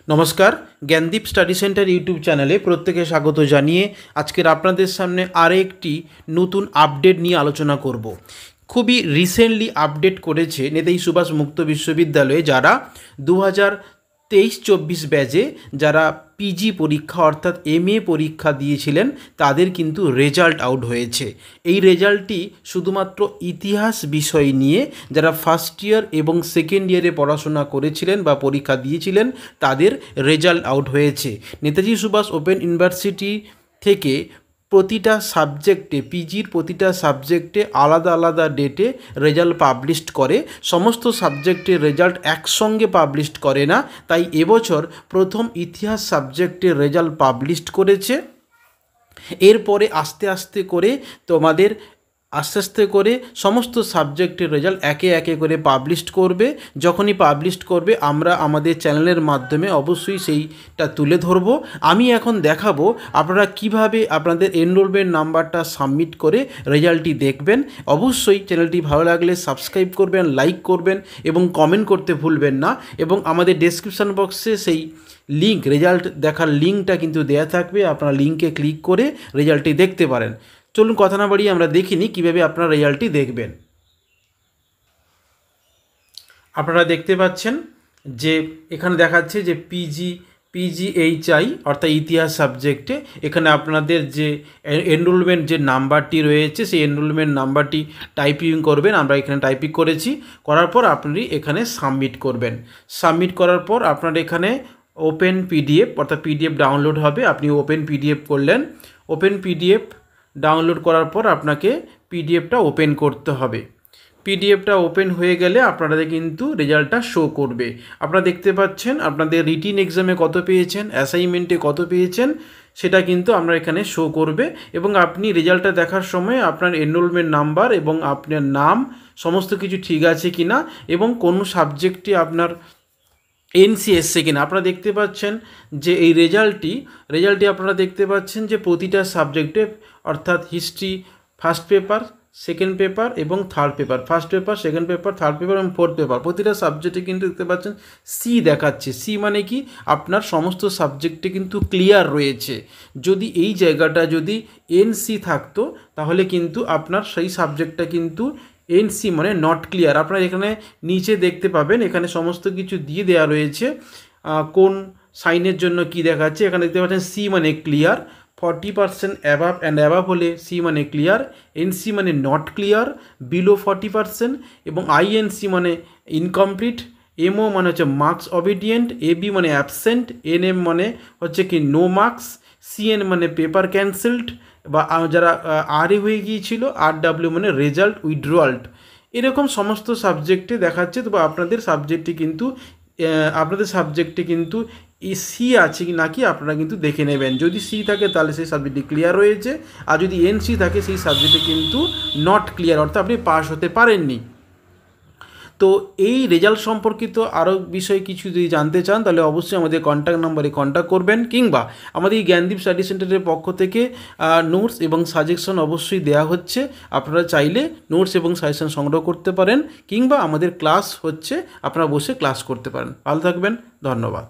नमस्कार Gyandeep study centre YouTube चैनले प्रत्येके स्वागत जानिए आजकेर आपनादेर सामने आरेकटी नतून आपडेट निये आलोचना करब। खूबই रिसेंटली आपडेट करेছে नेताजी सुभाष मुक्त विश्वविद्यालय যারা 2023-24 ব্যাচে যারা পিজি পরীক্ষা অর্থাৎ এমএ পরীক্ষা দিয়েছিলেন তাদের কিন্তু রেজাল্ট আউট হয়েছে। এই রেজাল্টটি শুধুমাত্র ইতিহাস বিষয় নিয়ে যারা ফার্স্ট ইয়ার এবং সেকেন্ড ইয়ারে পড়াশোনা করেছিলেন বা পরীক্ষা দিয়েছিলেন তাদের রেজাল্ট আউট হয়েছে। নেতাজি সুভাষ ওপেন ইউনিভার্সিটি থেকে প্রতিটা সাবজেক্টে পিজির প্রতিটা সাবজেক্টে আলাদা আলাদা ডেটে রেজাল্ট পাবলিশ করে, সমস্ত সাবজেক্টের রেজাল্ট একসঙ্গে পাবলিশ করে না। তাই এবছর প্রথম ইতিহাস সাবজেক্টের রেজাল্ট পাবলিশ করেছে। এরপরে আস্তে আস্তে করে তোমাদের সমস্ত সাবজেক্টের রেজাল্ট একে একে করে পাবলিশ করবে। যখনই পাবলিশ করবে আমরা আমাদের চ্যানেলের মাধ্যমে অবশ্যই সেইটা তুলে ধরব। আমি এখন দেখাবো আপনারা কিভাবে আপনাদের এনরোলমেন্ট নাম্বারটা সাবমিট করে রেজাল্টটি দেখবেন। অবশ্যই চ্যানেলটি ভালো লাগলে সাবস্ক্রাইব করবেন, লাইক করবেন এবং কমেন্ট করতে ভুলবেন না। এবং আমাদের ডেসক্রিপশন বক্সে সেই লিঙ্ক রেজাল্ট দেখার লিঙ্কটা কিন্তু দেয়া থাকবে, আপনারা লিঙ্কে ক্লিক করে রেজাল্টটি দেখতে পারেন। চলুন কথা না বাড়িয়ে আমরা দেখে নিই কীভাবে আপনারা রেজাল্টটি দেখবেন। আপনারা দেখতে পাচ্ছেন যে এখানে দেখাচ্ছে যে পিজিএইচআই অর্থাৎ ইতিহাস সাবজেক্টে এখানে আপনাদের যে এনরোলমেন্ট যে নাম্বারটি রয়েছে সেই এনরোলমেন্ট নাম্বারটি টাইপিং করবেন। আমরা এখানে টাইপিং করেছি, করার পর আপনি এখানে সাবমিট করবেন। সাবমিট করার পর আপনার এখানে ওপেন পিডিএফ অর্থাৎ পিডিএফ ডাউনলোড হবে। আপনি ওপেন পিডিএফ করলেন, ওপেন পিডিএফ ডাউনলোড করার পর আপনাকে পিডিএফটা ওপেন করতে হবে। পিডিএফটা ওপেন হয়ে গেলে আপনাদের কিন্তু রেজাল্টটা শো করবে। আপনারা দেখতে পাচ্ছেন আপনাদের রিটিন এক্সামে কত পেয়েছেন, অ্যাসাইনমেন্টে কত পেয়েছেন সেটা কিন্তু আমরা এখানে শো করবে। এবং আপনি রেজাল্টটা দেখার সময় আপনার এনরোলমেন্ট নাম্বার এবং আপনার নাম সমস্ত কিছু ঠিক আছে কিনা এবং কোন সাবজেক্টে আপনার এনসি এসছে কিনা আপনারা দেখতে পাচ্ছেন যে এই রেজাল্টটি আপনারা দেখতে পাচ্ছেন যে প্রতিটা সাবজেক্টে অর্থাৎ history first paper, second paper এবং third paper, first paper, second paper, third paper এবং ফোর্থ পেপার প্রতিটা সাবজেক্টে কিন্তু দেখতে পাচ্ছেন সি দেখাচ্ছে। সি মানে কি আপনার সমস্ত সাবজেক্টে কিন্তু ক্লিয়ার রয়েছে। যদি এই জায়গাটা যদি এনসি থাকতো তাহলে কিন্তু আপনার সেই সাবজেক্টটা কিন্তু এনসি মানে নট ক্লিয়ার। আপনারা এখানে নিচে দেখতে পাবেন এখানে সমস্ত কিছু দিয়ে দেওয়া রয়েছে, কোন সাইনের জন্য কি দেখাচ্ছে। এখানে দেখতে পাচ্ছেন সি মানে ক্লিয়ার, 40% অ্যাবাভ অ্যান্ড অ্যাবাভ হলে সি মানে ক্লিয়ার, এনসি মানে নট ক্লিয়ার, বিলো 40% এবং আইএনসি মানে ইনকমপ্লিট, এমও মানে হচ্ছে মার্কস অবিডিয়েন্ট, এবি মানে অ্যাবসেন্ট, এনএম মানে হচ্ছে কি নো মার্কস, সিএন মানে পেপার ক্যান্সেলড বা যারা আরএ হয়ে গিয়েছিল, আরডাব্লিউ মানে রেজাল্ট উইথড্রয়াল্ড। এরকম সমস্ত সাবজেক্টে দেখাচ্ছে। তো আপনাদের সাবজেক্টে কিন্তু সি আছে কি নাকি আপনারা কিন্তু দেখে নেবেন। যদি সি থাকে তাহলে সেই সাবজেক্টটি ক্লিয়ার রয়েছে, আর যদি এনসি থাকে সেই সাবজেক্টে কিন্তু নট ক্লিয়ার অর্থাৎ আপনি পাস হতে পারেননি। তো এই রেজাল্ট সম্পর্কিত আরও বিষয় কিছু যদি জানতে চান তাহলে অবশ্যই আমাদের কন্ট্যাক্ট নাম্বারে কন্ট্যাক্ট করবেন, কিংবা আমাদের এই জ্ঞানদীপ স্টাডি সেন্টারের পক্ষ থেকে নোটস এবং সাজেশন অবশ্যই দেওয়া হচ্ছে। আপনারা চাইলে নোটস এবং সাজেশন সংগ্রহ করতে পারেন, কিংবা আমাদের ক্লাস হচ্ছে আপনারা বসে ক্লাস করতে পারেন। ভালো থাকবেন, ধন্যবাদ।